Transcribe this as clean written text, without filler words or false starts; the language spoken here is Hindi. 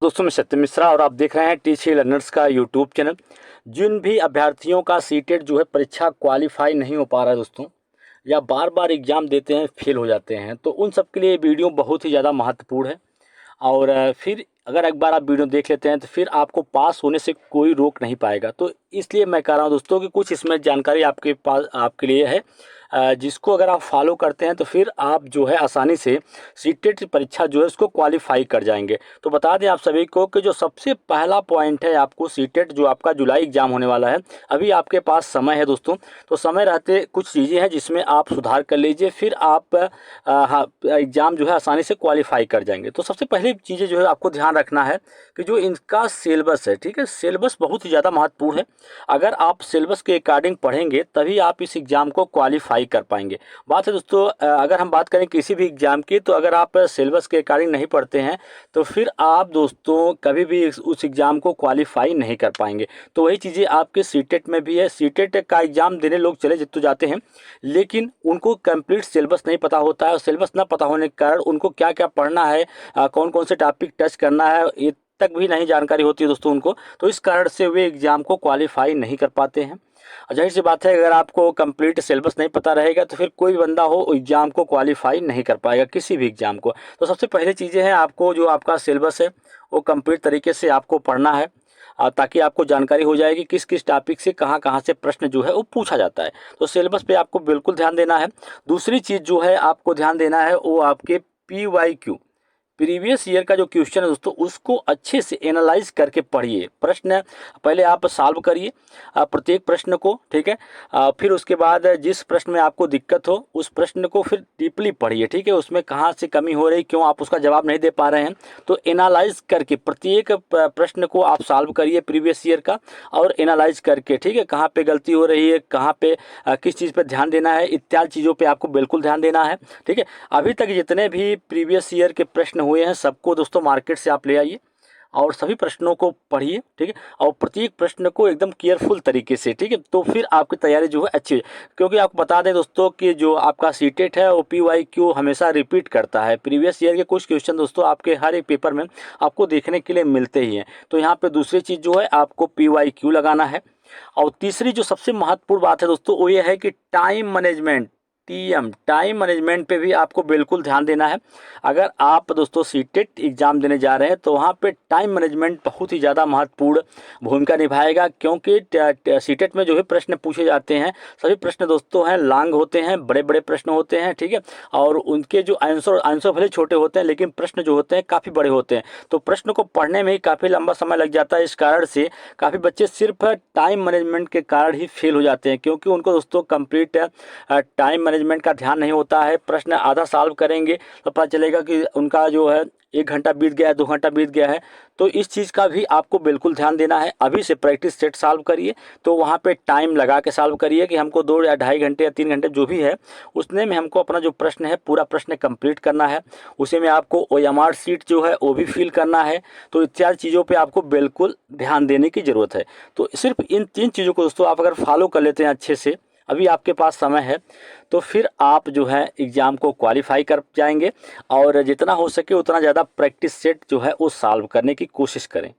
दोस्तों मैं सत्यम मिश्रा और आप देख रहे हैं टीसी लर्नर्स का यूट्यूब चैनल। जिन भी अभ्यर्थियों का सीटेट जो है परीक्षा क्वालिफाई नहीं हो पा रहा है दोस्तों, या बार बार एग्ज़ाम देते हैं फेल हो जाते हैं, तो उन सब के लिए वीडियो बहुत ही ज़्यादा महत्वपूर्ण है। और फिर अगर एक बार आप वीडियो देख लेते हैं तो फिर आपको पास होने से कोई रोक नहीं पाएगा। तो इसलिए मैं कह रहा हूँ दोस्तों कि कुछ इसमें जानकारी आपके पास आपके लिए है, जिसको अगर आप फॉलो करते हैं तो फिर आप जो है आसानी से सीटेट की परीक्षा जो है उसको क्वालिफाई कर जाएंगे। तो बता दें आप सभी को कि जो सबसे पहला पॉइंट है, आपको सीटेट जो आपका जुलाई एग्ज़ाम होने वाला है, अभी आपके पास समय है दोस्तों। तो समय रहते कुछ चीज़ें हैं जिसमें आप सुधार कर लीजिए, फिर आप हाँ एग्ज़ाम जो है आसानी से क्वालिफाई कर जाएंगे। तो सबसे पहली चीज़ें जो है आपको ध्यान रखना है कि जो इनका सिलेबस है, ठीक है, सिलेबस बहुत ही ज़्यादा महत्वपूर्ण है। अगर आप सिलेबस के अकॉर्डिंग पढ़ेंगे तभी आप इस एग्ज़ाम को क्वालिफाई कर पाएंगे। बात है दोस्तों, अगर हम बात करें किसी भी एग्ज़ाम की, तो अगर आप सिलेबस के अकॉर्डिंग नहीं पढ़ते हैं तो फिर आप दोस्तों कभी भी उस एग्ज़ाम को क्वालिफाई नहीं कर पाएंगे। तो वही चीज़ें आपके सीटेट में भी है। सीटेट का एग्ज़ाम देने लोग चले तो जाते हैं, लेकिन उनको कंप्लीट सिलेबस नहीं पता होता है, और सिलेबस ना पता होने के कारण उनको क्या क्या पढ़ना है, कौन कौन से टॉपिक टच करना है, ये तक भी नहीं जानकारी होती है दोस्तों उनको। तो इस कारण से वे एग्ज़ाम को क्वालिफाई नहीं कर पाते हैं। और जाहिर सी बात है, अगर आपको कंप्लीट सिलेबस नहीं पता रहेगा तो फिर कोई बंदा हो एग्ज़ाम को क्वालिफाई नहीं कर पाएगा, किसी भी एग्ज़ाम को। तो सबसे पहले चीज़ें हैं, आपको जो आपका सिलेबस है वो कंप्लीट तरीके से आपको पढ़ना है, ताकि आपको जानकारी हो जाए कि किस किस टॉपिक से कहाँ कहाँ से प्रश्न जो है वो पूछा जाता है। तो सिलेबस पे आपको बिल्कुल ध्यान देना है। दूसरी चीज़ जो है आपको ध्यान देना है वो आपके PYQ, प्रीवियस ईयर का जो क्वेश्चन है दोस्तों, उसको अच्छे से एनालाइज करके पढ़िए। प्रश्न पहले आप सॉल्व करिए प्रत्येक प्रश्न को, ठीक है। फिर उसके बाद जिस प्रश्न में आपको दिक्कत हो उस प्रश्न को फिर डीपली पढ़िए, ठीक है। उसमें कहाँ से कमी हो रही, क्यों आप उसका जवाब नहीं दे पा रहे हैं, तो एनालाइज करके प्रत्येक प्रश्न को आप सॉल्व करिए प्रीवियस ईयर का, और एनालाइज करके, ठीक है, कहाँ पे गलती हो रही है, कहाँ पे किस चीज़ पर ध्यान देना है, इत्यादि चीज़ों पर आपको बिल्कुल ध्यान देना है, ठीक है। अभी तक जितने भी प्रीवियस ईयर के प्रश्न हुए हैं सबको दोस्तों मार्केट से आप ले आइए और सभी प्रश्नों को पढ़िए, ठीक है, और प्रत्येक प्रश्न को एकदम केयरफुल तरीके से, ठीक है। तो फिर आपकी तैयारी जो है अच्छी है, क्योंकि आपको बता दें दोस्तों कि जो आपका सीटेट है वो PYQ हमेशा रिपीट करता है। प्रीवियस ईयर के कुछ क्वेश्चन दोस्तों आपके हर एक पेपर में आपको देखने के लिए मिलते ही हैं। तो यहाँ पर दूसरी चीज़ जो है आपको PYQ लगाना है। और तीसरी जो सबसे महत्वपूर्ण बात है दोस्तों वो ये है कि टाइम मैनेजमेंट, टाइम मैनेजमेंट पे भी आपको बिल्कुल ध्यान देना है। अगर आप दोस्तों सीटेट एग्ज़ाम देने जा रहे हैं तो वहाँ पे टाइम मैनेजमेंट बहुत ही ज़्यादा महत्वपूर्ण भूमिका निभाएगा, क्योंकि सीटेट में जो भी प्रश्न पूछे जाते हैं सभी प्रश्न दोस्तों हैं लॉन्ग होते हैं, बड़े बड़े प्रश्न होते हैं, ठीक है। और उनके जो आंसर भले छोटे होते हैं लेकिन प्रश्न जो होते हैं काफ़ी बड़े होते हैं। तो प्रश्न को पढ़ने में ही काफ़ी लंबा समय लग जाता है। इस कारण से काफ़ी बच्चे सिर्फ टाइम मैनेजमेंट के कारण ही फेल हो जाते हैं, क्योंकि उनको दोस्तों कंप्लीट टाइम मैनेजमेंट का ध्यान नहीं होता है। प्रश्न आधा सॉल्व करेंगे तो पता चलेगा कि उनका जो है 1 घंटा बीत गया है, 2 घंटा बीत गया है। तो इस चीज़ का भी आपको बिल्कुल ध्यान देना है। अभी से प्रैक्टिस सेट सॉल्व करिए, तो वहाँ पे टाइम लगा के सॉल्व करिए कि हमको 2 या 2.5 घंटे या 3 घंटे जो भी है उसने में हमको अपना जो प्रश्न है पूरा प्रश्न कंप्लीट करना है। उसी में आपको OMR शीट जो है वो भी फिल करना है। तो इत्यादि चीज़ों पर आपको बिल्कुल ध्यान देने की ज़रूरत है। तो सिर्फ इन 3 चीज़ों को दोस्तों आप अगर फॉलो कर लेते हैं अच्छे से, अभी आपके पास समय है, तो फिर आप जो है एग्ज़ाम को क्वालिफाई कर जाएंगे। और जितना हो सके उतना ज़्यादा प्रैक्टिस सेट जो है वो सॉल्व करने की कोशिश करें।